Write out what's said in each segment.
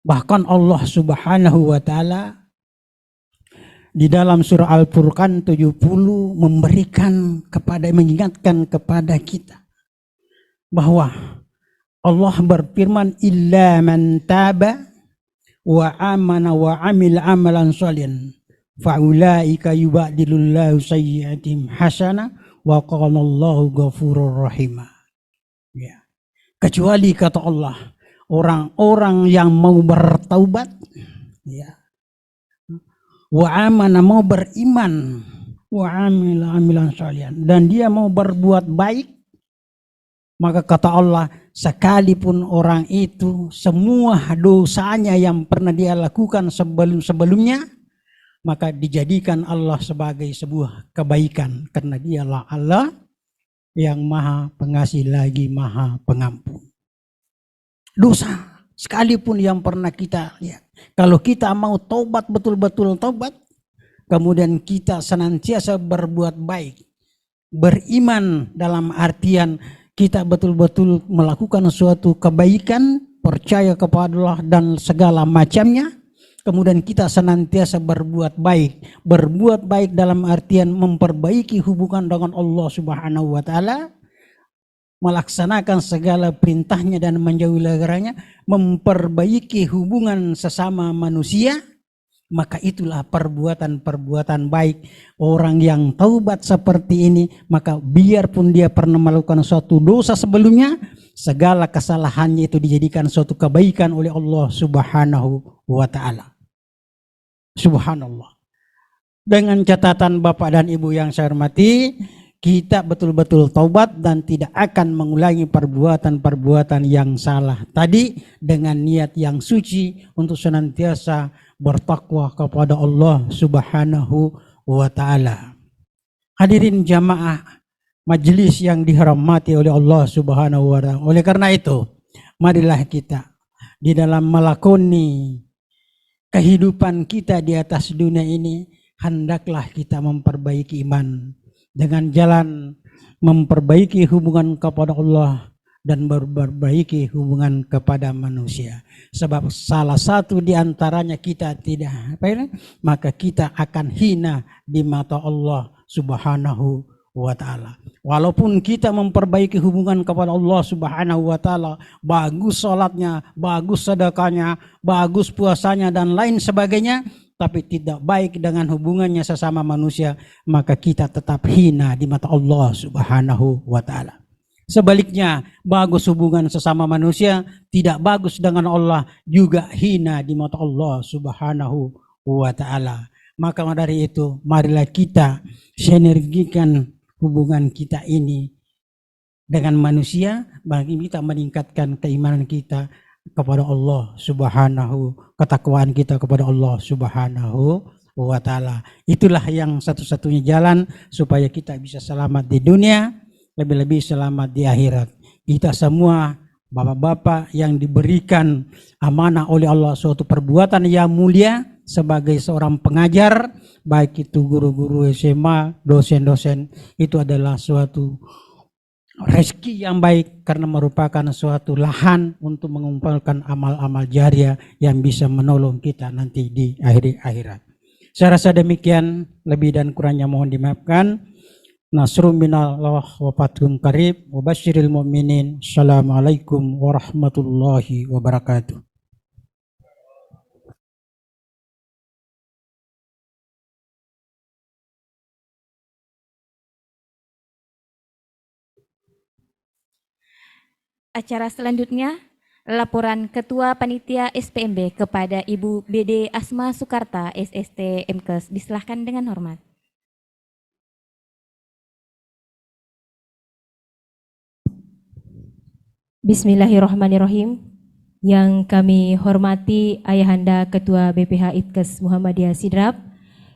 Bahkan Allah Subhanahu wa taala di dalam surah Al-Furqan 70 mengingatkan kepada kita bahwa Allah berfirman, illa man taba wa amana wa amil amalan sholihan faulaika yubadilullahu sayyi'atihim hasana wa qala Allahu ghafurur rahim. Ya. Kecuali kata Allah, orang-orang yang mau bertaubat, ya, wa amana, mau beriman, wa amil amalan sholihan, dan dia mau berbuat baik, maka kata Allah, sekalipun orang itu semua dosanya yang pernah dia lakukan sebelumnya, maka dijadikan Allah sebagai sebuah kebaikan, karena dialah Allah yang maha pengasih lagi maha pengampun. Dosa sekalipun yang pernah kita lihat, kalau kita mau taubat, betul-betul taubat, kemudian kita senantiasa berbuat baik, beriman dalam artian kita betul-betul melakukan suatu kebaikan, percaya kepada Allah dan segala macamnya, kemudian kita senantiasa berbuat baik. Berbuat baik dalam artian memperbaiki hubungan dengan Allah Subhanahu wa taala, melaksanakan segala perintahnya dan menjauhi larangannya, memperbaiki hubungan sesama manusia, maka itulah perbuatan-perbuatan baik. Orang yang taubat seperti ini, maka biarpun dia pernah melakukan suatu dosa sebelumnya, segala kesalahannya itu dijadikan suatu kebaikan oleh Allah Subhanahu wa ta'ala. Subhanallah. Dengan catatan Bapak dan Ibu yang saya hormati, kita betul-betul taubat dan tidak akan mengulangi perbuatan-perbuatan yang salah tadi, dengan niat yang suci untuk senantiasa bertakwa kepada Allah Subhanahu wa ta'ala. Hadirin jamaah majelis yang dihormati oleh Allah Subhanahu wa ta'ala. Oleh karena itu, marilah kita di dalam melakoni kehidupan kita di atas dunia ini, hendaklah kita memperbaiki iman dengan jalan memperbaiki hubungan kepada Allah dan memperbaiki hubungan kepada manusia. Sebab salah satu di antaranya kita tidak maka kita akan hina di mata Allah Subhanahu wa ta'ala. Walaupun kita memperbaiki hubungan kepada Allah Subhanahu wa ta'ala, bagus sholatnya, bagus sedekahnya, bagus puasanya dan lain sebagainya, tapi tidak baik dengan hubungannya sesama manusia, maka kita tetap hina di mata Allah Subhanahu wa ta'ala. Sebaliknya, bagus hubungan sesama manusia, tidak bagus dengan Allah, juga hina di mata Allah Subhanahu wa ta'ala. Maka dari itu, marilah kita sinergikan hubungan kita ini dengan manusia, bagi kita meningkatkan keimanan kita kepada Allah Subhanahu, ketakwaan kita kepada Allah Subhanahu wa ta'ala. Itulah yang satu-satunya jalan supaya kita bisa selamat di dunia, lebih-lebih selamat di akhirat. Kita semua bapak-bapak yang diberikan amanah oleh Allah suatu perbuatan yang mulia sebagai seorang pengajar, baik itu guru-guru SMA, dosen-dosen, itu adalah suatu rezeki yang baik karena merupakan suatu lahan untuk mengumpulkan amal-amal jariah yang bisa menolong kita nanti di akhirat. Saya rasa demikian, lebih dan kurangnya mohon dimaafkan. Nasrun minallah wa fathun qarib wa basyiril mu'minin. Assalamualaikum warahmatullahi wabarakatuh. Acara selanjutnya, laporan Ketua Panitia SPMB kepada Ibu BD Asma Sukarta, SST MKes, disilahkan dengan hormat. Bismillahirrahmanirrahim. Yang kami hormati Ayahanda Ketua BPH Itkes Muhammadiyah Sidrap,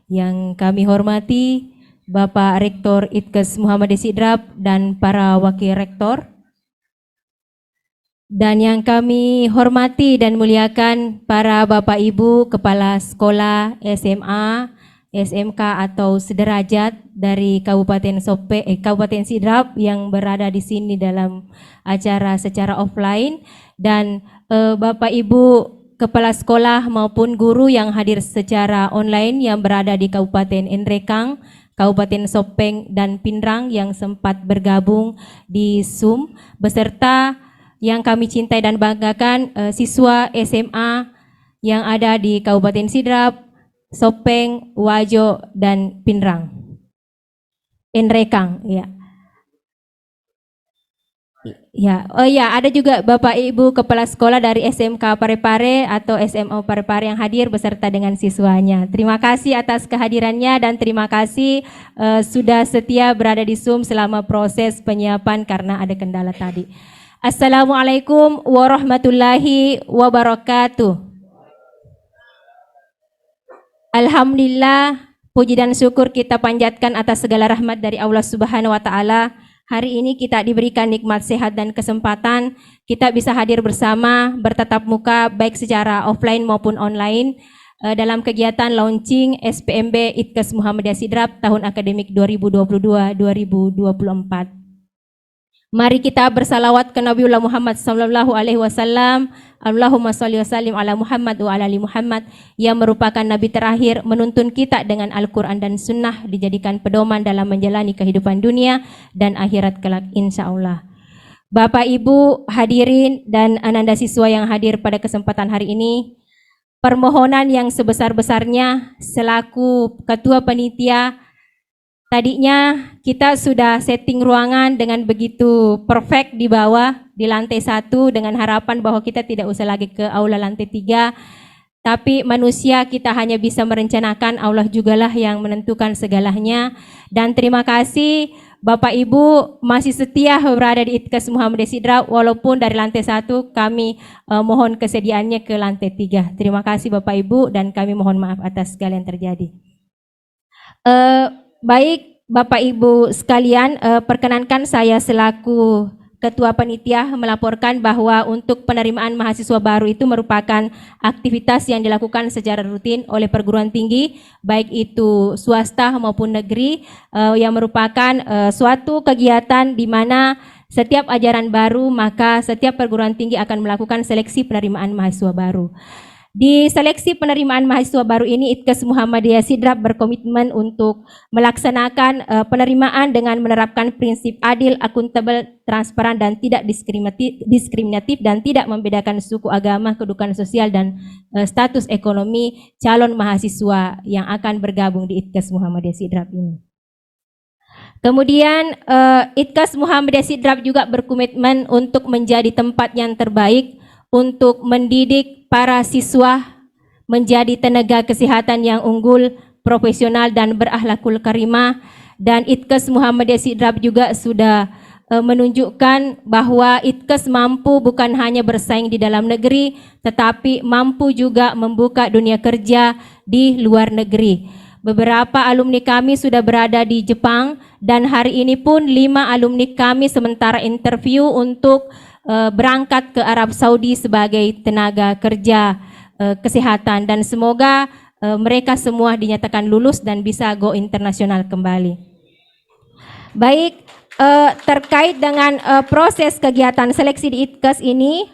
yang kami hormati Bapak Rektor Itkes Muhammadiyah Sidrap dan para Wakil Rektor, dan yang kami hormati dan muliakan para Bapak Ibu Kepala Sekolah SMA, SMK atau sederajat dari Kabupaten Kabupaten Sidrap yang berada di sini dalam acara secara offline, dan Bapak Ibu kepala sekolah maupun guru yang hadir secara online yang berada di Kabupaten Enrekang, Kabupaten Sopeng dan Pinrang yang sempat bergabung di Zoom, beserta yang kami cintai dan banggakan siswa SMA yang ada di Kabupaten Sidrap, Sopeng, Wajo dan Pinrang. Enrekang, ya. Ya, oh ya, ada juga Bapak Ibu Kepala Sekolah dari SMK Parepare atau SMO Parepare yang hadir beserta dengan siswanya. Terima kasih atas kehadirannya dan terima kasih sudah setia berada di Zoom selama proses penyiapan karena ada kendala tadi. Assalamualaikum warahmatullahi wabarakatuh. Alhamdulillah, puji dan syukur kita panjatkan atas segala rahmat dari Allah Subhanahu wa taala. Hari ini kita diberikan nikmat sehat dan kesempatan kita bisa hadir bersama bertatap muka baik secara offline maupun online dalam kegiatan launching SPMB Itkes Muhammadiyah Sidrap tahun akademik 2022-2024. Mari kita bersalawat ke Nabiullah Muhammad sallallahu alaihi wasallam. Allahumma shalli wa sallim ala Muhammad wa ala ali Muhammad, yang merupakan nabi terakhir menuntun kita dengan Al-Qur'an dan sunnah dijadikan pedoman dalam menjalani kehidupan dunia dan akhirat kelak insyaallah. Bapak Ibu hadirin dan ananda siswa yang hadir pada kesempatan hari ini, permohonan yang sebesar-besarnya selaku ketua panitia. Tadinya kita sudah setting ruangan dengan begitu perfect di bawah, di lantai 1 dengan harapan bahwa kita tidak usah lagi ke aula lantai 3. Tapi manusia kita hanya bisa merencanakan, Allah jugalah yang menentukan segalanya. Dan terima kasih Bapak Ibu masih setia berada di Itkes Muhammadiyah Sidrap walaupun dari lantai 1 kami mohon kesediaannya ke lantai 3. Terima kasih Bapak Ibu dan kami mohon maaf atas segala yang terjadi. Baik Bapak Ibu sekalian, perkenankan saya selaku Ketua Panitia melaporkan bahwa untuk penerimaan mahasiswa baru itu merupakan aktivitas yang dilakukan secara rutin oleh perguruan tinggi, baik itu swasta maupun negeri, yang merupakan suatu kegiatan di mana setiap ajaran baru maka setiap perguruan tinggi akan melakukan seleksi penerimaan mahasiswa baru. Di seleksi penerimaan mahasiswa baru ini, Itkes Muhammadiyah Sidrap berkomitmen untuk melaksanakan penerimaan dengan menerapkan prinsip adil, akuntabel, transparan, dan tidak diskriminatif dan tidak membedakan suku, agama, kedudukan sosial, dan status ekonomi calon mahasiswa yang akan bergabung di Itkes Muhammadiyah Sidrap ini. Kemudian Itkes Muhammadiyah Sidrap juga berkomitmen untuk menjadi tempat yang terbaik untuk mendidik para siswa menjadi tenaga kesehatan yang unggul, profesional dan berakhlakul karimah. Dan Itkes Muhammadiyah Sidrap juga sudah menunjukkan bahwa Itkes mampu bukan hanya bersaing di dalam negeri, tetapi mampu juga membuka dunia kerja di luar negeri. Beberapa alumni kami sudah berada di Jepang dan hari ini pun 5 alumni kami sementara interview untuk berangkat ke Arab Saudi sebagai tenaga kerja kesehatan dan semoga mereka semua dinyatakan lulus dan bisa go internasional kembali. Baik, terkait dengan proses kegiatan seleksi di Itkes ini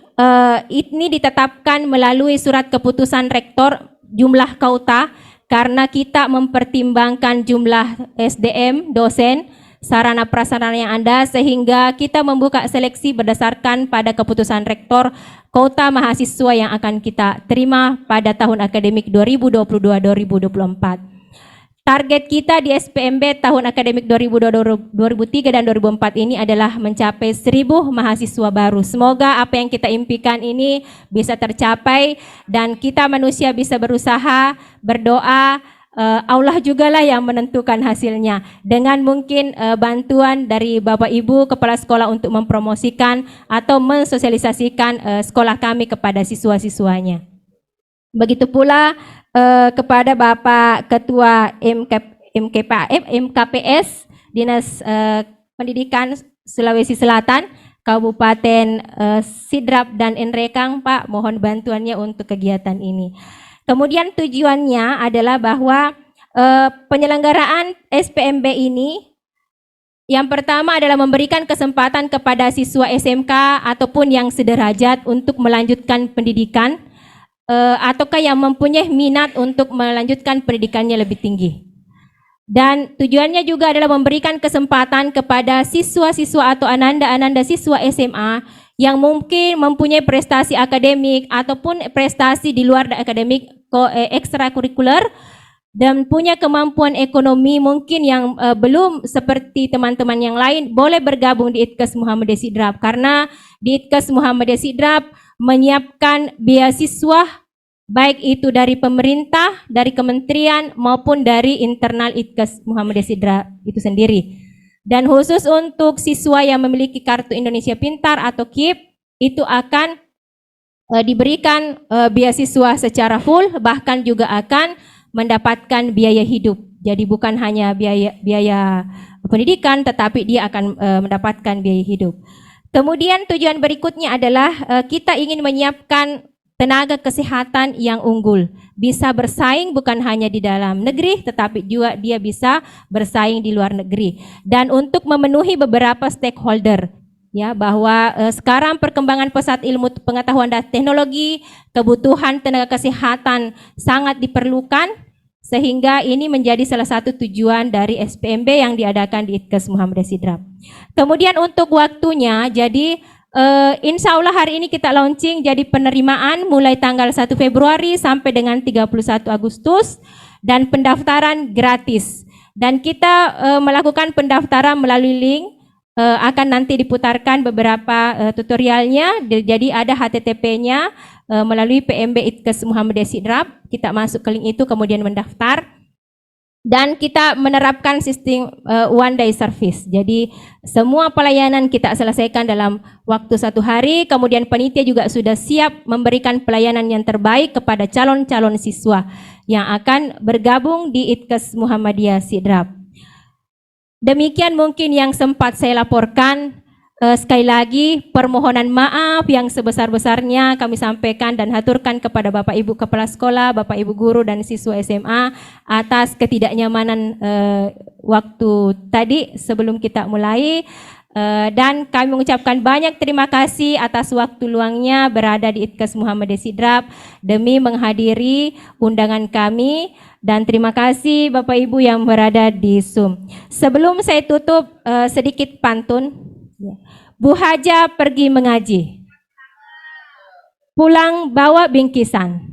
ditetapkan melalui surat keputusan rektor jumlah kauta karena kita mempertimbangkan jumlah SDM, dosen, sarana prasarana yang ada sehingga kita membuka seleksi berdasarkan pada keputusan rektor kuota mahasiswa yang akan kita terima pada tahun akademik 2022-2024. Target kita di SPMB tahun akademik 2003 dan 2004 ini adalah mencapai 1.000 mahasiswa baru. Semoga apa yang kita impikan ini bisa tercapai dan kita manusia bisa berusaha, berdoa, Allah jugalah yang menentukan hasilnya. Dengan mungkin bantuan dari Bapak Ibu Kepala Sekolah untuk mempromosikan atau mensosialisasikan sekolah kami kepada siswa-siswanya. Begitu pula kepada Bapak Ketua MKPS Dinas Pendidikan Sulawesi Selatan, Kabupaten Sidrap dan Enrekang, Pak, mohon bantuannya untuk kegiatan ini. Kemudian tujuannya adalah bahwa penyelenggaraan SPMB ini yang pertama adalah memberikan kesempatan kepada siswa SMK ataupun yang sederajat untuk melanjutkan pendidikan ataukah yang mempunyai minat untuk melanjutkan pendidikannya lebih tinggi. Dan tujuannya juga adalah memberikan kesempatan kepada siswa-siswa atau ananda-ananda siswa SMA yang mungkin mempunyai prestasi akademik ataupun prestasi di luar akademik ekstrakurikuler dan punya kemampuan ekonomi mungkin yang belum seperti teman-teman yang lain, boleh bergabung di ITKES Muhammadiyah Sidrap, karena di ITKES Muhammadiyah Sidrap menyiapkan beasiswa baik itu dari pemerintah, dari kementerian maupun dari internal ITKES Muhammadiyah Sidrap itu sendiri. Dan khusus untuk siswa yang memiliki kartu Indonesia Pintar atau KIP itu akan diberikan beasiswa secara full, bahkan juga akan mendapatkan biaya hidup. Jadi bukan hanya biaya pendidikan, tetapi dia akan mendapatkan biaya hidup. Kemudian tujuan berikutnya adalah kita ingin menyiapkan tenaga kesehatan yang unggul, bisa bersaing bukan hanya di dalam negeri, tetapi juga dia bisa bersaing di luar negeri. Dan untuk memenuhi beberapa stakeholder, ya, bahwa sekarang perkembangan pesat ilmu pengetahuan dan teknologi, kebutuhan tenaga kesehatan sangat diperlukan, sehingga ini menjadi salah satu tujuan dari SPMB yang diadakan di ITKES Muhammadiyah Sidrap. Kemudian untuk waktunya, jadi insya Allah hari ini kita launching, jadi penerimaan mulai tanggal 1 Februari sampai dengan 31 Agustus dan pendaftaran gratis. Dan kita melakukan pendaftaran melalui link, akan nanti diputarkan beberapa tutorialnya, jadi ada HTTP-nya melalui PMB ITKES Muhammadiyah Sidrap, kita masuk ke link itu kemudian mendaftar. Dan kita menerapkan sistem one day service. Jadi semua pelayanan kita selesaikan dalam waktu 1 hari. Kemudian panitia juga sudah siap memberikan pelayanan yang terbaik kepada calon-calon siswa yang akan bergabung di ITKES Muhammadiyah Sidrap. Demikian mungkin yang sempat saya laporkan. Sekali lagi permohonan maaf yang sebesar-besarnya kami sampaikan dan haturkan kepada Bapak Ibu Kepala Sekolah, Bapak Ibu Guru dan siswa SMA atas ketidaknyamanan waktu tadi sebelum kita mulai. Dan kami mengucapkan banyak terima kasih atas waktu luangnya berada di ITKES Muhammadiyah Sidrap demi menghadiri undangan kami, dan terima kasih Bapak Ibu yang berada di Zoom. Sebelum saya tutup sedikit pantun. Bu Haja pergi mengaji, pulang bawa bingkisan.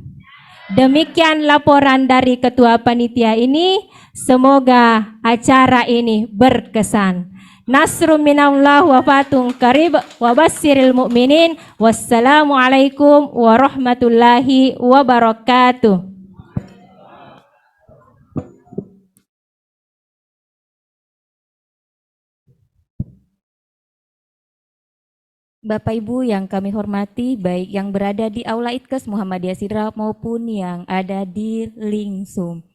Demikian laporan dari Ketua Panitia ini. Semoga acara ini berkesan. Nasrun minallah wa fatun qarib wa basyiril mu'minin. Wassalamualaikum warahmatullahi wabarakatuh. Bapak Ibu yang kami hormati, baik yang berada di Aula ITKES Muhammadiyah Sidrap maupun yang ada di link Zoom.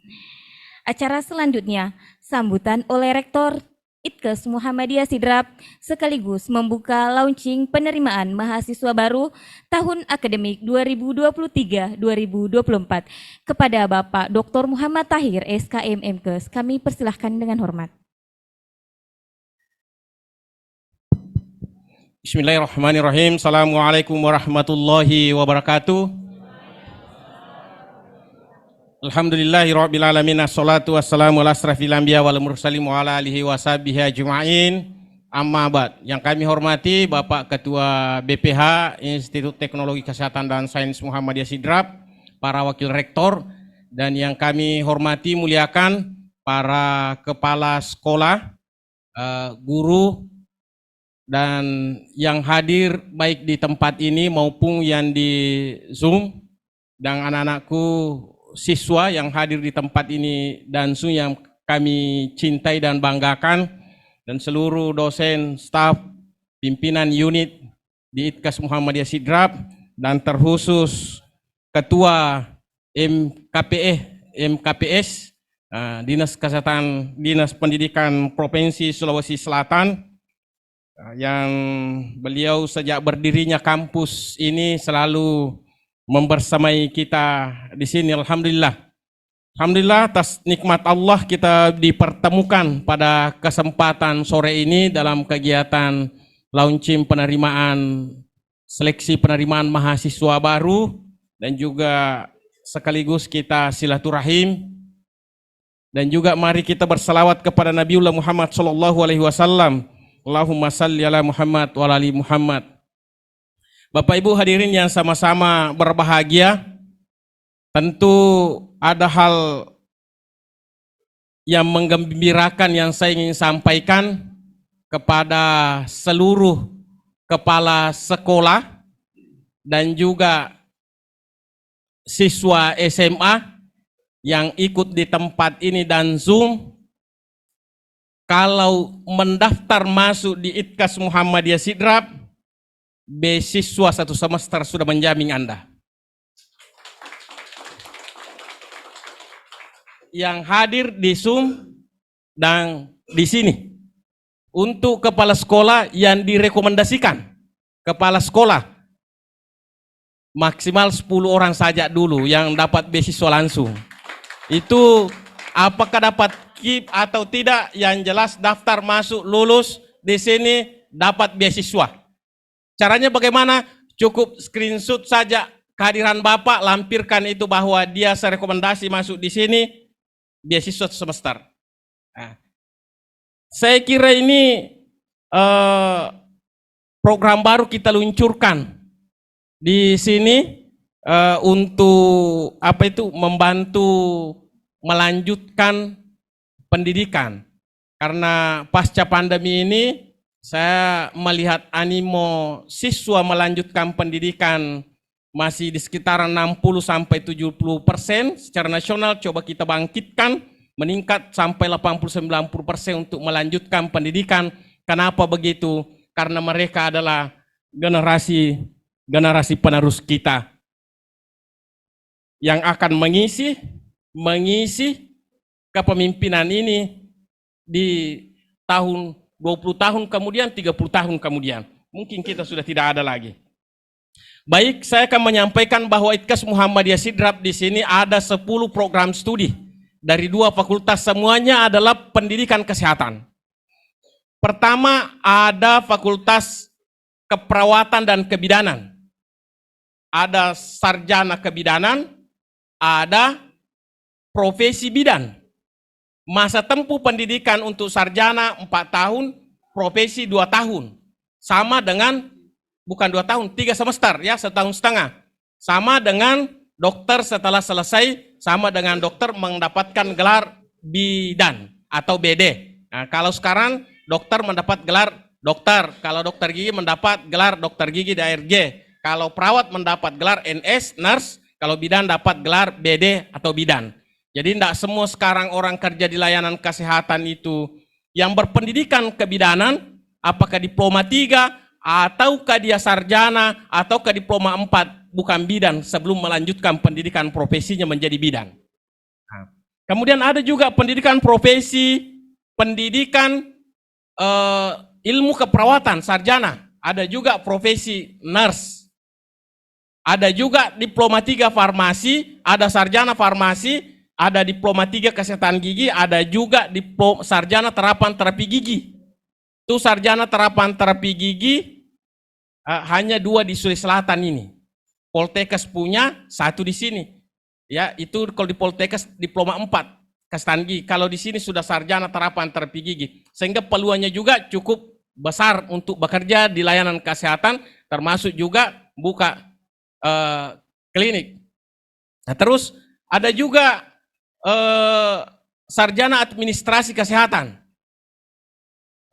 Acara selanjutnya, sambutan oleh Rektor ITKES Muhammadiyah Sidrap sekaligus membuka launching penerimaan mahasiswa baru tahun akademik 2023-2024 kepada Bapak Dr. Muhammad Tahir, SKM MKes. Kami persilahkan dengan hormat. Bismillahirrahmanirrahim. Assalamualaikum warahmatullahi wabarakatuh. Alhamdulillahirabbil alamin. Assalatu wassalamu ala asrafil anbiya wal mursalin wa ala alihi washabihi ajmain. Amma ba'd. Yang kami hormati Bapak Ketua BPH Institut Teknologi Kesehatan dan Sains Muhammadiyah Sidrap, para wakil rektor, dan yang kami hormati muliakan para kepala sekolah, guru, dan yang hadir baik di tempat ini maupun yang di Zoom, dan anak-anakku siswa yang hadir di tempat ini dan Zoom yang kami cintai dan banggakan, dan seluruh dosen, staf, pimpinan unit di ITKES Muhammadiyah Sidrap, dan terkhusus Ketua MKPS, Dinas Kesehatan, Dinas Pendidikan Provinsi Sulawesi Selatan, yang beliau sejak berdirinya kampus ini selalu membersamai kita di sini. Alhamdulillah. Alhamdulillah atas nikmat Allah kita dipertemukan pada kesempatan sore ini dalam kegiatan launching penerimaan seleksi penerimaan mahasiswa baru dan juga sekaligus kita silaturahim, dan juga mari kita bersalawat kepada Nabiullah Muhammad sallallahu alaihi wasallam. Allahumma salli ala Muhammad wa ala ali Muhammad. Bapak Ibu hadirin yang sama-sama berbahagia, tentu ada hal yang menggembirakan yang saya ingin sampaikan kepada seluruh kepala sekolah dan juga siswa SMA yang ikut di tempat ini dan Zoom. Kalau mendaftar masuk di ITKAS Muhammadiyah Sidrap, beasiswa 1 semester sudah menjamin Anda. Yang hadir di Zoom dan di sini. Untuk kepala sekolah yang direkomendasikan, kepala sekolah maksimal 10 orang saja dulu yang dapat beasiswa langsung. Itu apakah dapat KIP atau tidak, yang jelas daftar masuk lulus di sini dapat beasiswa. Caranya bagaimana? Cukup screenshot saja kehadiran Bapak, lampirkan itu bahwa dia serekomendasi masuk di sini, beasiswa semester. Nah, saya kira ini program baru kita luncurkan di sini untuk membantu melanjutkan pendidikan. Karena pasca pandemi ini saya melihat animo siswa melanjutkan pendidikan masih di sekitaran 60-70% secara nasional. Coba kita bangkitkan, meningkat sampai 80-90% untuk melanjutkan pendidikan. Kenapa begitu? Karena mereka adalah generasi penerus kita yang akan mengisi kepemimpinan ini di tahun 20 tahun kemudian, 30 tahun kemudian. Mungkin kita sudah tidak ada lagi. Baik, saya akan menyampaikan bahwa ITKAS Muhammadiyah Sidrap di sini ada 10 program studi dari 2 fakultas, semuanya adalah pendidikan kesehatan. Pertama ada Fakultas Keperawatan dan Kebidanan. Ada sarjana kebidanan, ada profesi bidan. Masa tempuh pendidikan untuk sarjana 4 tahun, profesi 2 tahun. Sama dengan, bukan 2 tahun, 3 semester ya, 1,5 tahun. Sama dengan dokter setelah selesai, sama dengan dokter mendapatkan gelar bidan atau BD. Nah, kalau sekarang dokter mendapat gelar dokter, kalau dokter gigi mendapat gelar dokter gigi DRG, kalau perawat mendapat gelar NS, nurse, kalau bidan dapat gelar BD atau bidan. Jadi tidak semua sekarang orang kerja di layanan kesehatan itu yang berpendidikan kebidanan, apakah diploma 3, ataukah dia sarjana, ataukah diploma 4, bukan bidan sebelum melanjutkan pendidikan profesinya menjadi bidan. Nah, kemudian ada juga pendidikan profesi, pendidikan ilmu keperawatan, sarjana. Ada juga profesi nurse. Ada juga diploma 3 farmasi, ada sarjana farmasi, ada diploma 3 kesehatan gigi, ada juga diploma sarjana terapan terapi gigi. Itu sarjana terapan terapi gigi hanya 2 di Sulawesi Selatan ini. Poltekkes punya 1 di sini. Ya, itu kalau di Poltekkes diploma 4 kesehatan gigi. Kalau di sini sudah sarjana terapan terapi gigi. Sehingga peluangnya juga cukup besar untuk bekerja di layanan kesehatan, termasuk juga buka klinik. Nah, terus ada juga sarjana administrasi kesehatan.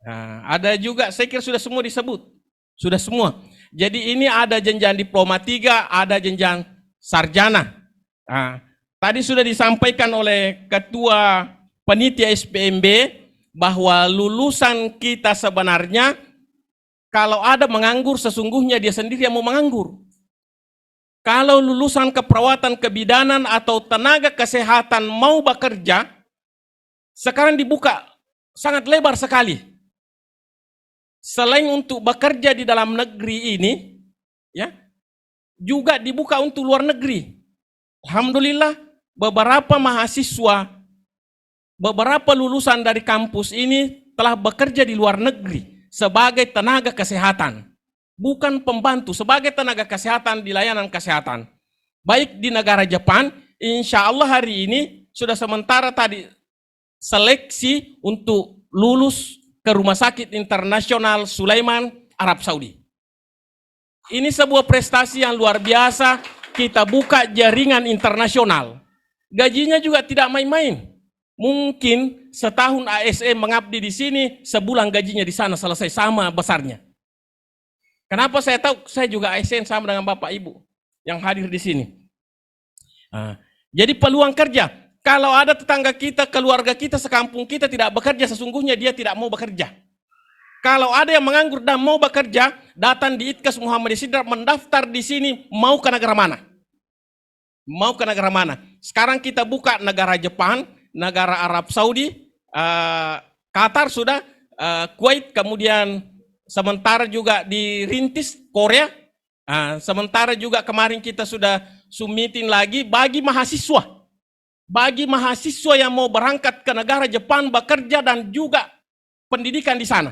Nah, ada juga, saya kira sudah semua disebut. Sudah semua. Jadi ini ada jenjang diploma 3, ada jenjang sarjana. Nah, tadi sudah disampaikan oleh Ketua Panitia SPMB bahwa lulusan kita sebenarnya kalau ada menganggur, sesungguhnya dia sendiri yang mau menganggur. Kalau lulusan keperawatan, kebidanan atau tenaga kesehatan mau bekerja, sekarang dibuka sangat lebar sekali. Selain untuk bekerja di dalam negeri ini, ya, juga dibuka untuk luar negeri. Alhamdulillah, beberapa mahasiswa, beberapa lulusan dari kampus ini telah bekerja di luar negeri sebagai tenaga kesehatan. Bukan pembantu, sebagai tenaga kesehatan di layanan kesehatan. baik di negara Jepang. Insya Allah hari ini sudah sementara tadi seleksi untuk lulus ke Rumah Sakit Internasional Sulaiman, Arab Saudi. Ini sebuah prestasi yang luar biasa. Kita buka jaringan internasional. Gajinya juga tidak main-main. Mungkin setahun ASN mengabdi di sini, sebulan gajinya di sana selesai sama besarnya. Kenapa saya tahu? Saya juga ASN sama dengan Bapak Ibu yang hadir di sini. Jadi peluang kerja, kalau ada tetangga kita, keluarga kita, sekampung kita tidak bekerja, sesungguhnya dia tidak mau bekerja. Kalau ada yang menganggur dan mau bekerja, datang di Itkas Muhammadiyah Sidrap, mendaftar di sini, mau ke negara mana? Mau ke negara mana? Sekarang kita buka negara Jepang, negara Arab Saudi, Qatar sudah, Kuwait, kemudian sementara juga dirintis Korea, sementara juga kemarin kita sudah submitin lagi bagi mahasiswa. Bagi mahasiswa yang mau berangkat ke negara Jepang bekerja dan juga pendidikan di sana.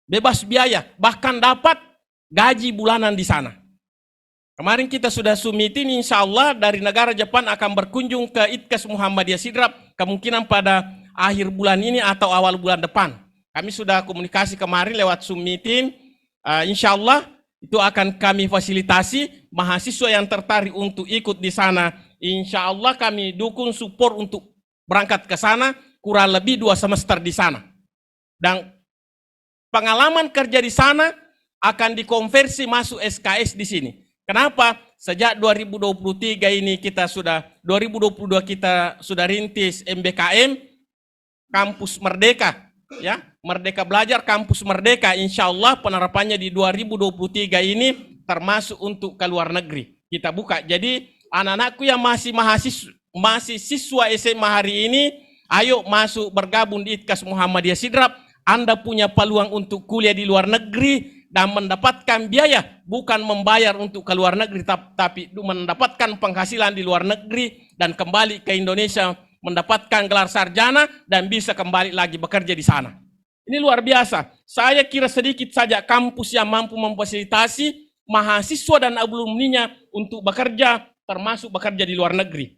Bebas biaya, bahkan dapat gaji bulanan di sana. Kemarin kita sudah submitin, insya Allah dari negara Jepang akan berkunjung ke Itkas Muhammadiyah Sidrap, kemungkinan pada akhir bulan ini atau awal bulan depan. Kami sudah komunikasi kemarin lewat submitin, insya Allah itu akan kami fasilitasi mahasiswa yang tertarik untuk ikut di sana. Insya Allah kami dukung support untuk berangkat ke sana kurang lebih 2 semester di sana. Dan pengalaman kerja di sana akan dikonversi masuk SKS di sini. Kenapa? Sejak 2023 ini kita sudah, 2022 kita sudah rintis MBKM, Kampus Merdeka. Ya, Merdeka Belajar, Kampus Merdeka, insya Allah penerapannya di 2023 ini termasuk untuk ke luar negeri. Kita buka. Jadi anak-anakku yang masih siswa SMA hari ini, ayo masuk bergabung di Itkas Muhammadiyah Sidrap. Anda punya peluang untuk kuliah di luar negeri dan mendapatkan biaya, bukan membayar untuk ke luar negeri, tapi mendapatkan penghasilan di luar negeri dan kembali ke Indonesia mendapatkan gelar sarjana dan bisa kembali lagi bekerja di sana. Ini luar biasa. Saya kira sedikit saja kampus yang mampu memfasilitasi mahasiswa dan alumninya untuk bekerja, termasuk bekerja di luar negeri.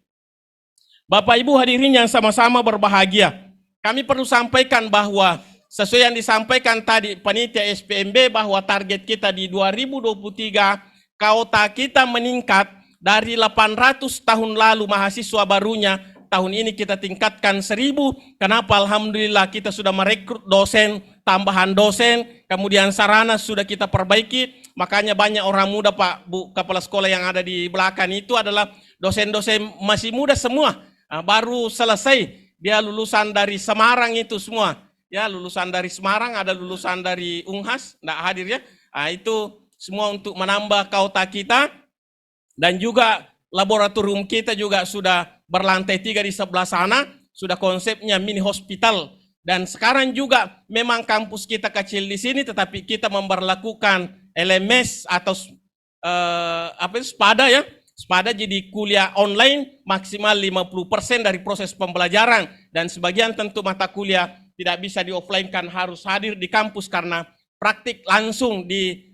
Bapak Ibu hadirin yang sama-sama berbahagia, kami perlu sampaikan bahwa sesuai yang disampaikan tadi panitia SPMB bahwa target kita di 2023 kuota kita meningkat dari 800 tahun lalu mahasiswa barunya, tahun ini kita tingkatkan 1000. Kenapa? Alhamdulillah kita sudah merekrut dosen, tambahan dosen, kemudian sarana sudah kita perbaiki. Makanya banyak orang muda Pak, Bu, kepala sekolah yang ada di belakang itu adalah dosen-dosen masih muda semua. Baru selesai, dia lulusan dari Semarang itu semua. Ya, lulusan dari Semarang, ada lulusan dari Unhas, enggak hadir ya. Itu semua untuk menambah kuota kita. Dan juga laboratorium kita juga sudah berlantai 3 di sebelah sana, sudah konsepnya mini hospital. Dan sekarang juga memang kampus kita kecil di sini, tetapi kita memberlakukan LMS atau SPADA ya. SPADA jadi kuliah online maksimal 50% dari proses pembelajaran. Dan sebagian tentu mata kuliah tidak bisa di offline kan harus hadir di kampus karena praktik langsung di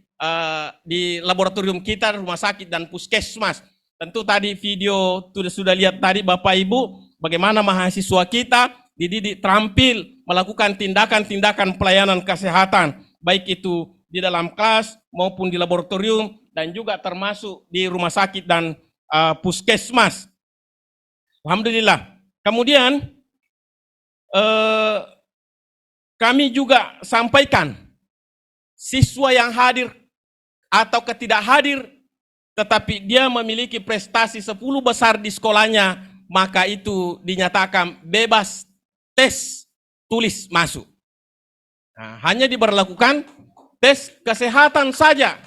laboratorium kita, rumah sakit dan puskesmas. Tentu tadi video sudah lihat tadi Bapak Ibu bagaimana mahasiswa kita dididik terampil melakukan tindakan-tindakan pelayanan kesehatan baik itu di dalam kelas maupun di laboratorium dan juga termasuk di rumah sakit dan puskesmas. Alhamdulillah. Kemudian kami juga sampaikan siswa yang hadir atau ketidak hadir tetapi dia memiliki prestasi 10 besar di sekolahnya, maka itu dinyatakan bebas tes tulis masuk. Nah, hanya diberlakukan tes kesehatan saja.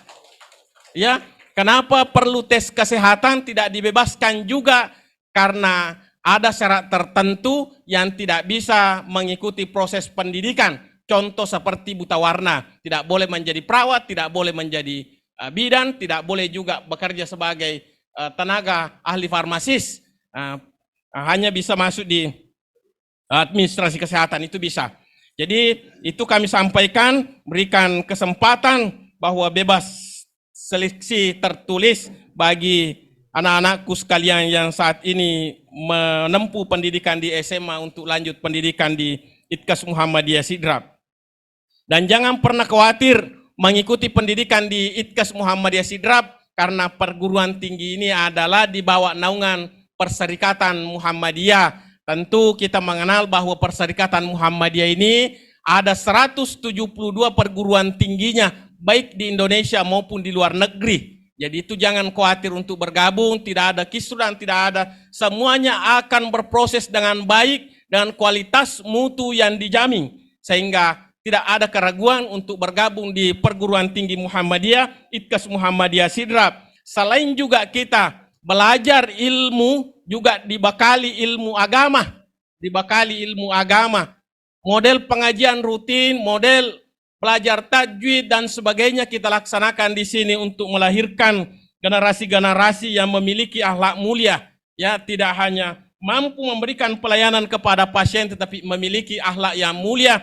Ya, kenapa perlu tes kesehatan tidak dibebaskan juga? Karena ada syarat tertentu yang tidak bisa mengikuti proses pendidikan. Contoh seperti buta warna, tidak boleh menjadi perawat, tidak boleh menjadi bidan, tidak boleh juga bekerja sebagai tenaga ahli farmasis. Hanya bisa masuk di administrasi kesehatan, itu bisa. Jadi itu kami sampaikan, berikan kesempatan bahwa bebas seleksi tertulis bagi anak-anakku sekalian yang saat ini menempuh pendidikan di SMA untuk lanjut pendidikan di ITKAS Muhammadiyah Sidrap. Dan jangan pernah khawatir mengikuti pendidikan di ITKAS Muhammadiyah Sidrap karena perguruan tinggi ini adalah di bawah naungan Perserikatan Muhammadiyah. Tentu kita mengenal bahwa Perserikatan Muhammadiyah ini ada 172 perguruan tingginya baik di Indonesia maupun di luar negeri. Jadi itu jangan khawatir untuk bergabung, tidak ada kisruhan, tidak ada. Semuanya akan berproses dengan baik, dengan kualitas mutu yang dijamin. Sehingga tidak ada keraguan untuk bergabung di perguruan tinggi Muhammadiyah, ITKAS Muhammadiyah Sidrap. Selain juga kita belajar ilmu, juga dibekali ilmu agama. Dibekali ilmu agama. Model pengajian rutin, model belajar tajwid dan sebagainya kita laksanakan di sini untuk melahirkan generasi-generasi yang memiliki akhlak mulia, ya, tidak hanya mampu memberikan pelayanan kepada pasien tetapi memiliki akhlak yang mulia,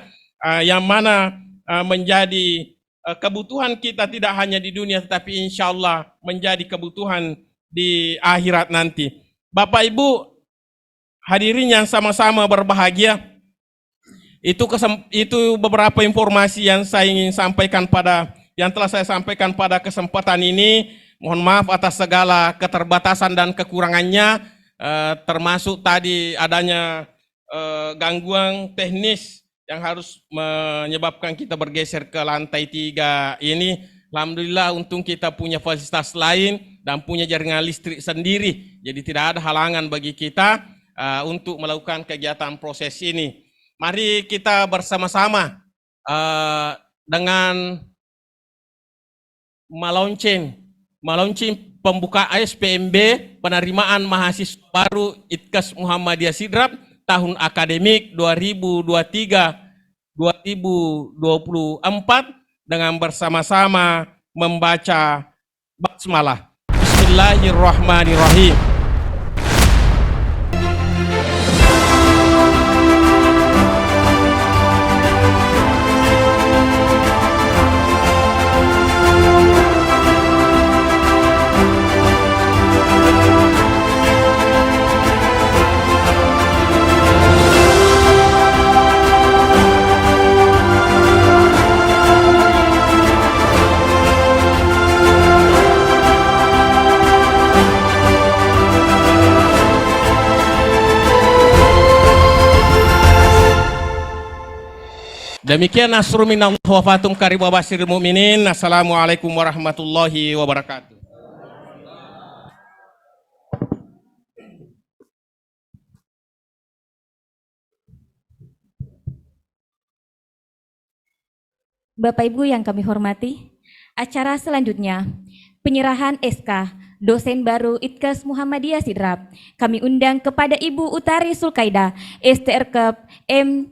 yang mana menjadi kebutuhan kita tidak hanya di dunia tetapi insya Allah menjadi kebutuhan di akhirat nanti. Bapak Ibu hadirin yang sama-sama berbahagia, itu beberapa informasi yang saya ingin sampaikan yang telah saya sampaikan pada kesempatan ini. Mohon maaf atas segala keterbatasan dan kekurangannya, termasuk tadi adanya gangguan teknis yang harus menyebabkan kita bergeser ke lantai 3 ini. Alhamdulillah untung kita punya fasilitas lain dan punya jaringan listrik sendiri, jadi tidak ada halangan bagi kita untuk melakukan kegiatan proses ini. Mari kita bersama-sama dengan melaunching pembukaan SPMB penerimaan mahasiswa baru ITKAS Muhammadiyah Sidrap tahun akademik 2023-2024 dengan bersama-sama membaca basmalah. Bismillahirrahmanirrahim. Demikian nasrun minallah wa fatum qarib wa basyiril mu'minin. Assalamualaikum warahmatullahi wabarakatuh. Bapak Ibu yang kami hormati, acara selanjutnya penyerahan SK dosen baru ITKAS Muhammadiyah Sidrap. Kami undang kepada Ibu Utari Sulkaida, STRK M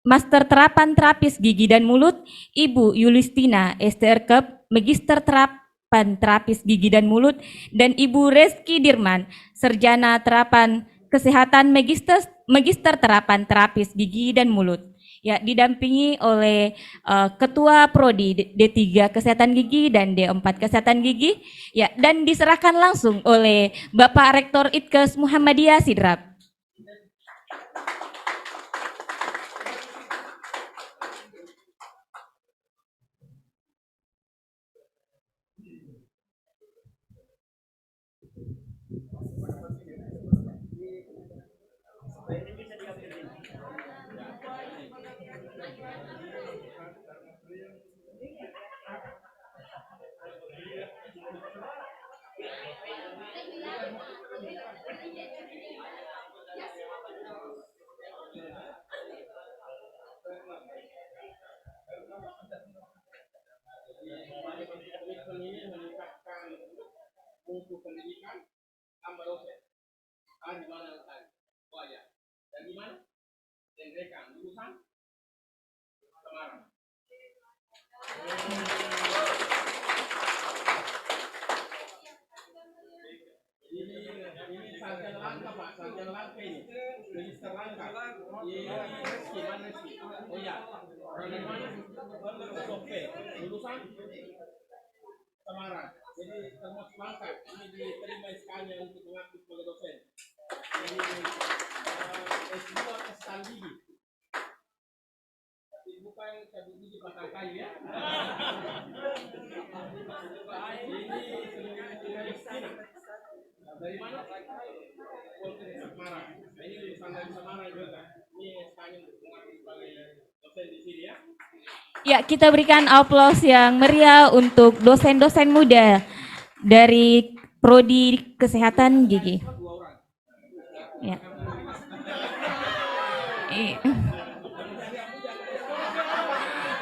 Master Terapan Terapis Gigi dan Mulut, Ibu Yulistina, STRK Magister Terapan Terapis Gigi dan Mulut, dan Ibu Reski Dirman, Sarjana Terapan Kesehatan Magister Terapan Terapis Gigi dan Mulut. Ya, didampingi oleh Ketua Prodi D3 Kesehatan Gigi dan D4 Kesehatan Gigi, ya, dan diserahkan langsung oleh Bapak Rektor ITKAS Muhammadiyah Sidrap. Untuk pendidikan tambah dosen. Di mana letaknya? Oh ya. Dan di mana? Denrekan lulusan Semarang. Ini sarjana langka Pak, sarjana langka ini. Magister langka. Ini gimana sih? Oh ya. Orang dari mana? Sope. Lulusan Semarang. Jadi termasuk langkah ini diterima SK-nya untuk mengaktif sebagai dosen. Jadi S2 kesan gigi. Tapi bukan cabut gigi pakai kayu ya. Dari mana? Polres Semarang. Ini di Sanggar Semarang juga. Ini SK-nya untuk mengaktif sebagai dosen di sini ya. Ya, kita berikan aplaus yang meriah untuk dosen-dosen muda dari Prodi Kesehatan Gigi. Ya.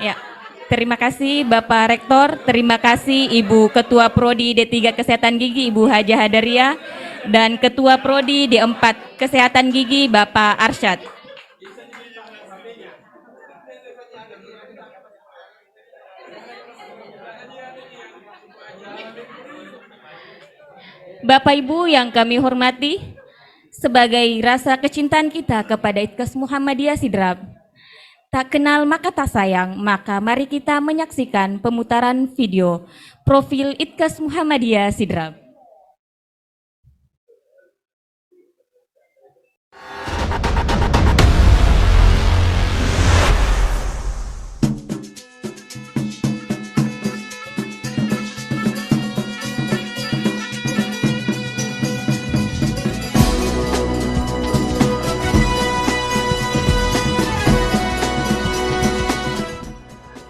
Ya. Terima kasih Bapak Rektor, terima kasih Ibu Ketua Prodi D3 Kesehatan Gigi Ibu Hajah Hadaria dan Ketua Prodi D4 Kesehatan Gigi Bapak Arsyad. Bapak Ibu yang kami hormati, sebagai rasa kecintaan kita kepada Itkes Muhammadiyah Sidrap, tak kenal maka tak sayang, maka mari kita menyaksikan pemutaran video profil Itkes Muhammadiyah Sidrap.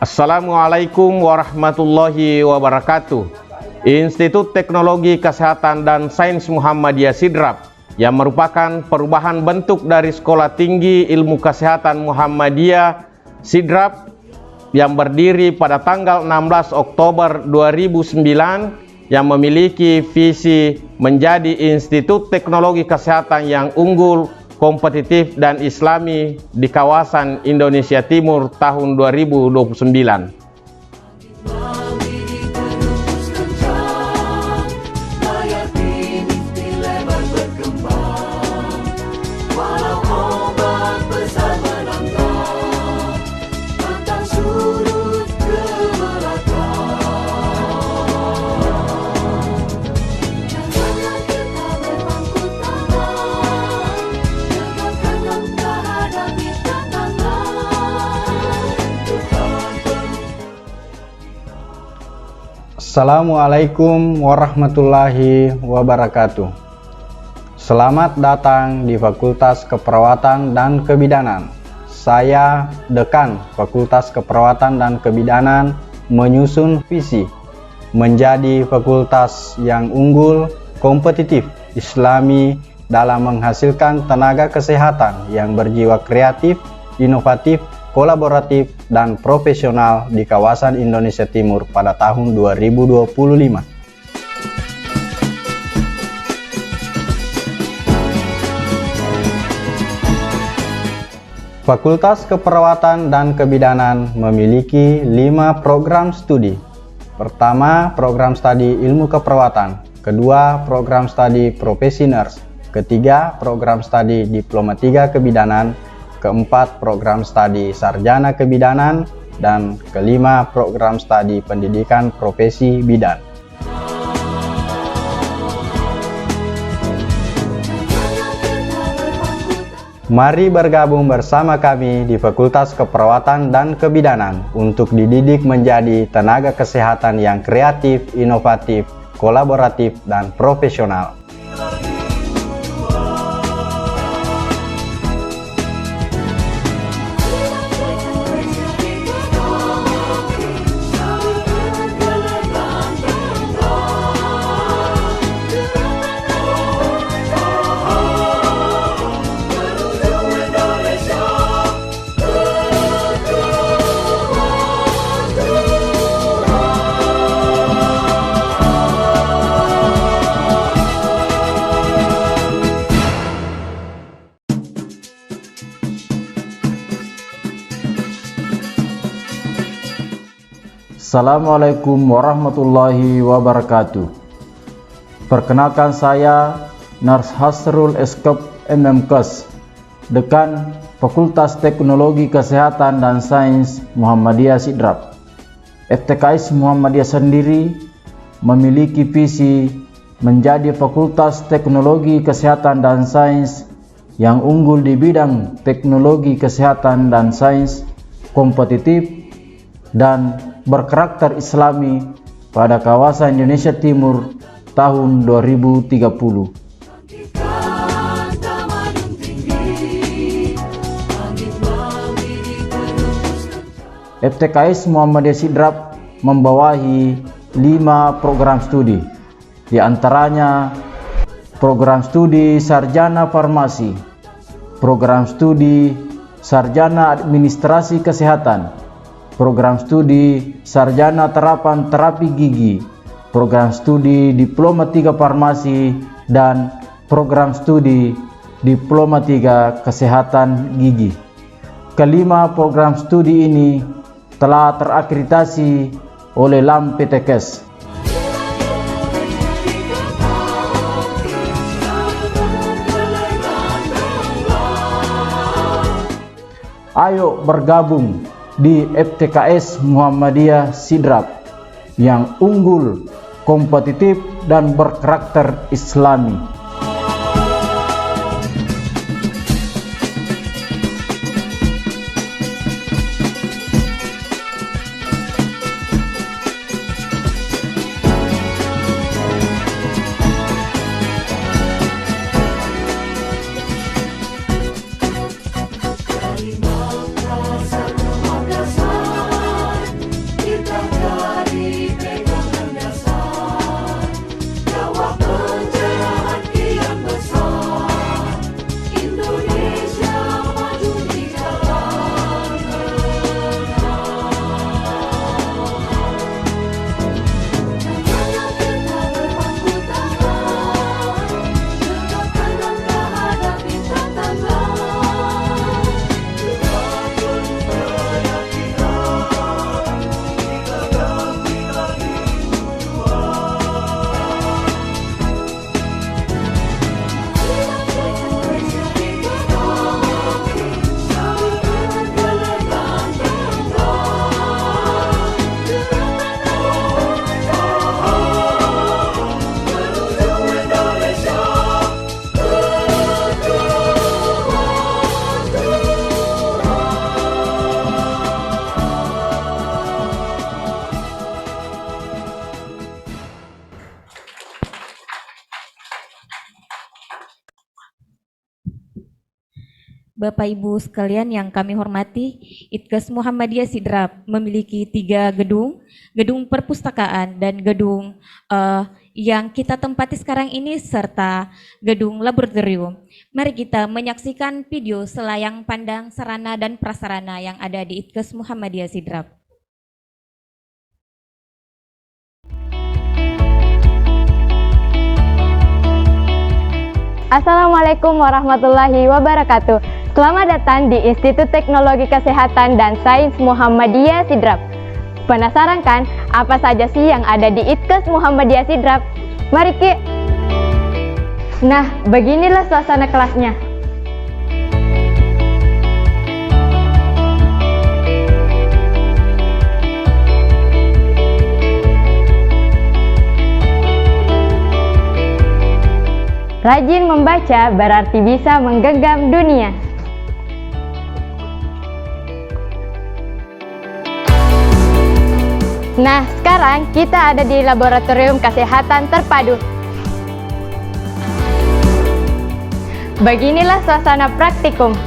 Assalamualaikum warahmatullahi wabarakatuh. Institut Teknologi Kesehatan dan Sains Muhammadiyah Sidrap yang merupakan perubahan bentuk dari Sekolah Tinggi Ilmu Kesehatan Muhammadiyah Sidrap yang berdiri pada tanggal 16 Oktober 2009 yang memiliki visi menjadi Institut Teknologi Kesehatan yang unggul, kompetitif dan islami di kawasan Indonesia Timur tahun 2029. Assalamualaikum warahmatullahi wabarakatuh. Selamat datang di Fakultas Keperawatan dan Kebidanan. Saya Dekan Fakultas Keperawatan dan Kebidanan menyusun visi menjadi fakultas yang unggul, kompetitif, islami dalam menghasilkan tenaga kesehatan yang berjiwa kreatif, inovatif, kolaboratif, dan profesional di kawasan Indonesia Timur pada tahun 2025. Fakultas Keperawatan dan Kebidanan memiliki 5 program studi. Pertama, program studi Ilmu Keperawatan. Kedua, program studi Profesi Nurse. Ketiga, program studi Diploma 3 Kebidanan. Keempat, program studi Sarjana Kebidanan, dan kelima, program studi Pendidikan Profesi Bidan. Mari bergabung bersama kami di Fakultas Keperawatan dan Kebidanan untuk dididik menjadi tenaga kesehatan yang kreatif, inovatif, kolaboratif, dan profesional. Assalamualaikum warahmatullahi wabarakatuh. Perkenalkan saya Nars Hasrul Eskep MMKes, Dekan Fakultas Teknologi Kesehatan dan Sains Muhammadiyah Sidrap. FTKS Muhammadiyah sendiri memiliki visi menjadi Fakultas Teknologi Kesehatan dan Sains yang unggul di bidang teknologi kesehatan dan sains, kompetitif, dan berkarakter Islami pada kawasan Indonesia Timur tahun 2030. FTKS Muhammadiyah Sidrap membawahi 5 program studi, di antaranya program studi Sarjana Farmasi, program studi Sarjana Administrasi Kesehatan, program studi Sarjana Terapan Terapi Gigi, program studi Diploma 3 Farmasi, dan program studi Diploma 3 Kesehatan Gigi. Kelima program studi ini telah terakreditasi oleh LAM PTKes. Ayo bergabung di FTKS Muhammadiyah Sidrap yang unggul, kompetitif, dan berkarakter Islami. Bapak Ibu sekalian yang kami hormati, ITKes Muhammadiyah Sidrap memiliki 3 gedung, gedung perpustakaan dan gedung yang kita tempati sekarang ini serta gedung laboratorium. Mari kita menyaksikan video selayang pandang sarana dan prasarana yang ada di ITKes Muhammadiyah Sidrap. Assalamualaikum warahmatullahi wabarakatuh. Selamat datang di Institut Teknologi Kesehatan dan Sains Muhammadiyah Sidrap. Penasaran kan apa saja sih yang ada di ITKes Muhammadiyah Sidrap? Mari Ki. Nah, beginilah suasana kelasnya. Rajin membaca berarti bisa menggenggam dunia. Nah, sekarang kita ada di Laboratorium Kesehatan Terpadu. Beginilah suasana praktikum.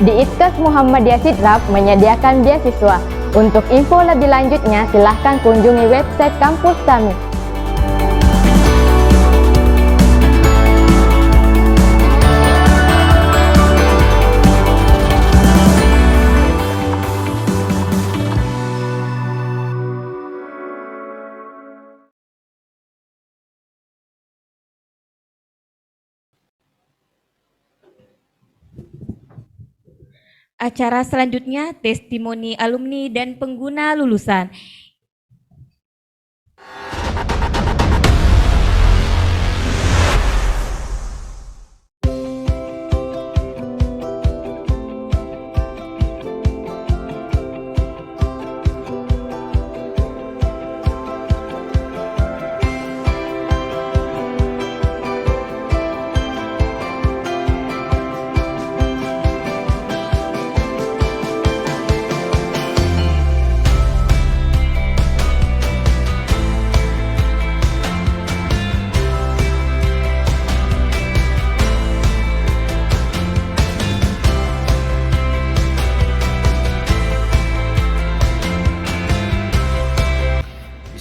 Di ITKes Muhammadiyah Sidrap menyediakan beasiswa. Untuk info lebih lanjutnya, silahkan kunjungi website kampus kami. Acara selanjutnya testimoni alumni dan pengguna lulusan.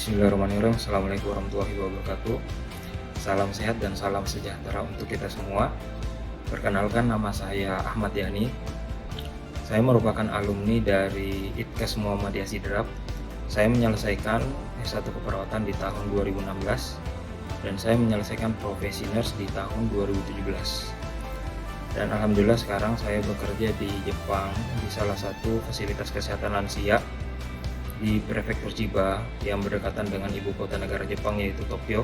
Bismillahirrahmanirrahim. Assalamualaikum warahmatullahi wabarakatuh. Salam sehat dan salam sejahtera untuk kita semua. Perkenalkan, nama saya Ahmad Yani. Saya merupakan alumni dari ITKES Muhammadiyah Sidrap. Saya menyelesaikan S1 keperawatan di tahun 2016 dan saya menyelesaikan profesi nurse di tahun 2017. Dan alhamdulillah sekarang saya bekerja di Jepang di salah satu fasilitas kesehatan lansia di Prefektur Chiba yang berdekatan dengan ibu kota negara Jepang yaitu Tokyo.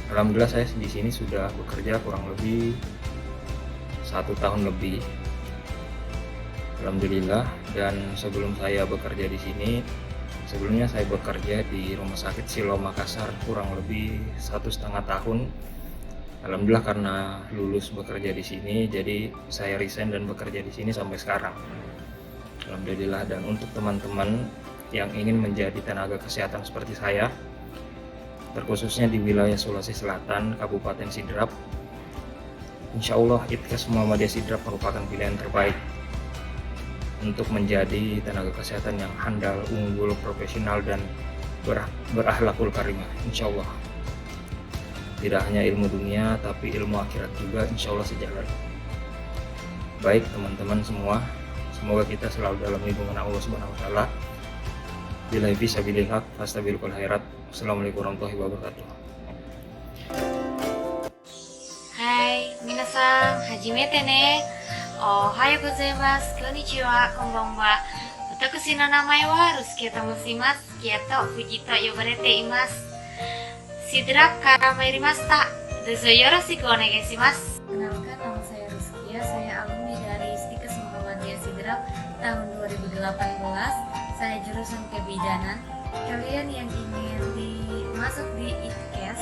Alhamdulillah saya di sini sudah bekerja kurang lebih 1 tahun lebih. Alhamdulillah. Dan sebelum saya bekerja di sini, sebelumnya saya bekerja di Rumah Sakit Siloam Makassar kurang lebih 1,5 tahun. Alhamdulillah karena lulus bekerja di sini, jadi saya resign dan bekerja di sini sampai sekarang. Alhamdulillah. Dan untuk teman-teman yang ingin menjadi tenaga kesehatan seperti saya, terkhususnya di wilayah Sulawesi Selatan, Kabupaten Sidrap, insya Allah ITKES Muhammadiyah Sidrap merupakan pilihan terbaik untuk menjadi tenaga kesehatan yang handal, unggul, profesional, dan berakhlakul karimah. Insya Allah tidak hanya ilmu dunia, tapi ilmu akhirat juga insya Allah sejalan. Baik teman-teman semua, semoga kita selalu dalam lindungan Allah Subhanahu Wa Taala. Bila bisa bilihak, fastabilul khairat. Assalamualaikum warahmatullahi wabarakatuh. Hai, minasan, hajimete ne. Ohayou gozaimasu, konnichiwa, konbanwa. Watakushi no namae wa Rusuke to moshimasu. Kia to Fuji to yobarete imasu. Sidrap kara mairimashita. Dozo yoroshiku onegai shimasu. Kenalkan, nama saya Rizkia, saya alumni dari ITKES Muhammadiyah Sidrap tahun 2018. Saya jurusan kebidanan. Kalian yang ingin masuk di ITKES,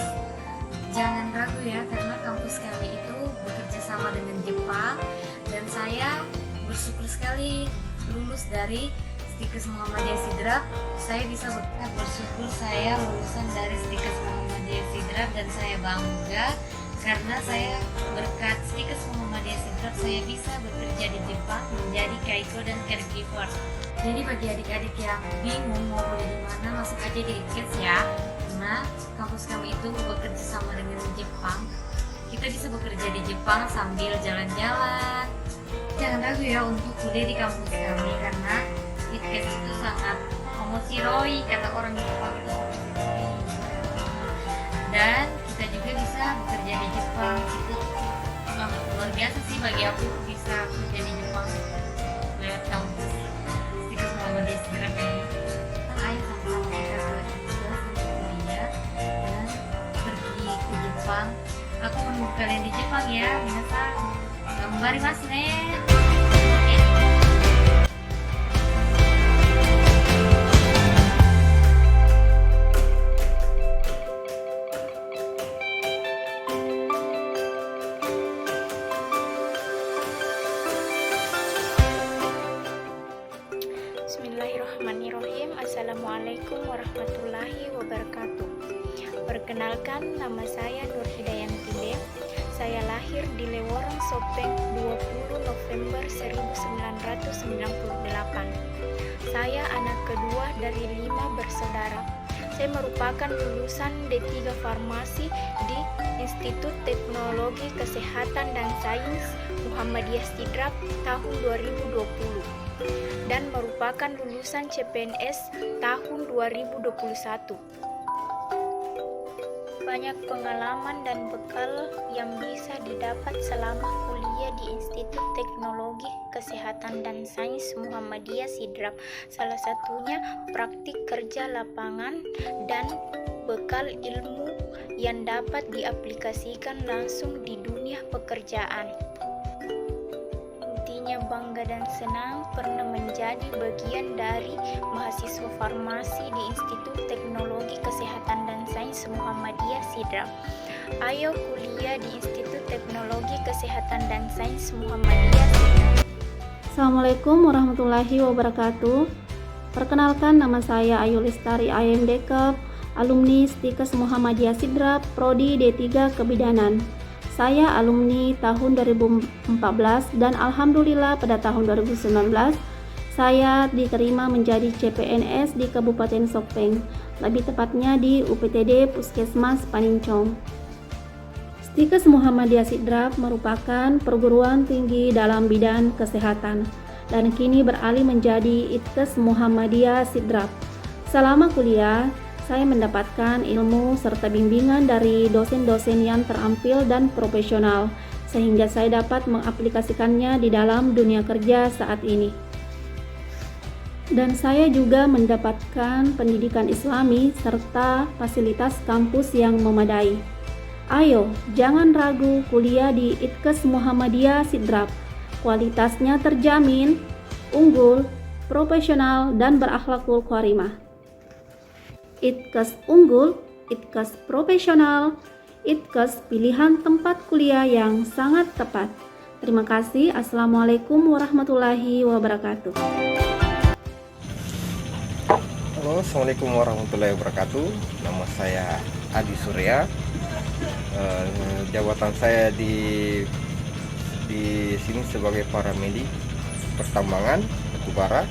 jangan ragu ya, karena kampus kami itu bekerja sama dengan Jepang. Dan saya bersyukur sekali lulus dari ITKES Muhammadiyah Sidrap. Saya bisa bersyukur saya lulusan dari ITKES Muhammadiyah Sidrap, dan saya bangga karena saya berkat ITKES Muhammadiyah Sidrap saya bisa bekerja di Jepang menjadi kaiko dan caregiver. Jadi bagi adik-adik yang bingung mau kuliah di mana, masuk aja di ITKES ya, karena kampus kami itu bekerja sama dengan Jepang. Kita bisa bekerja di Jepang sambil jalan-jalan. Jangan ragu ya untuk kuliah di kampus kami, karena ITKES itu sangat omoshiroi, kata orang Jepang itu. Dan kita juga bisa bekerja di Jepang. Itu luar biasa sih bagi aku bisa kerja di Jepang lewat kampus ITKES Muhammadiyah Sidrap ini. Ayo sama-sama kita belajar untuk kuliah dan pergi ke Jepang. Aku menunggu kalian di Jepang ya, minasan. Gambarimasu ne. Bismillahirrahmanirrahim. Assalamualaikum warahmatullahi wabarakatuh. Perkenalkan, nama saya Nur Hidayanti. Saya lahir di Leworong Sopeng 20 November 1998. Saya anak kedua dari 5 bersaudara. Saya merupakan lulusan D3 Farmasi di Institut Teknologi Kesehatan dan Sains Muhammadiyah Sidrap tahun 2020 dan merupakan lulusan CPNS tahun 2021. Banyak pengalaman dan bekal yang bisa didapat selama kuliah di Institut Teknologi Kesehatan dan Sains Muhammadiyah Sidrap. Salah satunya praktik kerja lapangan dan bekal ilmu yang dapat diaplikasikan langsung di dunia pekerjaan. Intinya bangga dan senang pernah menjadi bagian dari mahasiswa farmasi di Institut Teknologi Kesehatan dan Sains Muhammadiyah Sidrap. Ayo kuliah di Institut Teknologi Kesehatan dan Sains Muhammadiyah Sidrap. Assalamualaikum warahmatullahi wabarakatuh. Perkenalkan, nama saya Ayu Lestari IMDK, alumni ITKES Muhammadiyah Sidrap, Prodi D3 Kebidanan. Saya alumni tahun 2014 dan alhamdulillah pada tahun 2019 saya diterima menjadi CPNS di Kabupaten Sopeng. lebih tepatnya di UPTD Puskesmas Panincong. Stikes Muhammadiyah Sidrap merupakan perguruan tinggi dalam bidang kesehatan dan kini beralih menjadi Itkes Muhammadiyah Sidrap. Selama kuliah, saya mendapatkan ilmu serta bimbingan dari dosen-dosen yang terampil dan profesional, sehingga saya dapat mengaplikasikannya di dalam dunia kerja saat ini. Dan saya juga mendapatkan pendidikan Islami serta fasilitas kampus yang memadai. Ayo, jangan ragu kuliah di Itkes Muhammadiyah Sidrap. Kualitasnya terjamin, unggul, profesional, dan berakhlakul karimah. Itkes unggul, Itkes profesional, Itkes pilihan tempat kuliah yang sangat tepat. Terima kasih. Assalamualaikum warahmatullahi wabarakatuh. Halo, Assalamualaikum warahmatullahi wabarakatuh. Nama saya Adi Surya. Jabatan saya di sini sebagai paramedik pertambangan batubara,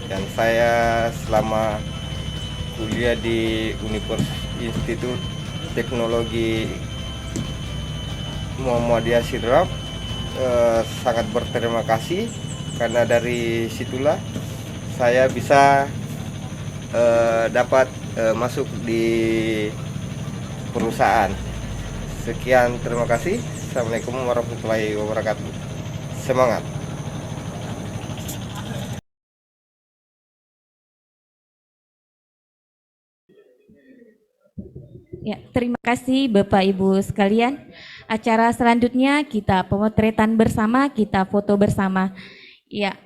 dan saya selama kuliah di Institut Teknologi Muhammadiyah Sidrap sangat berterima kasih, karena dari situlah saya bisa dapat masuk di perusahaan. Sekian, terima kasih. Assalamualaikum warahmatullahi wabarakatuh. Semangat. Ya, terima kasih Bapak Ibu sekalian. Acara selanjutnya kita pemotretan bersama, kita foto bersama. Ya,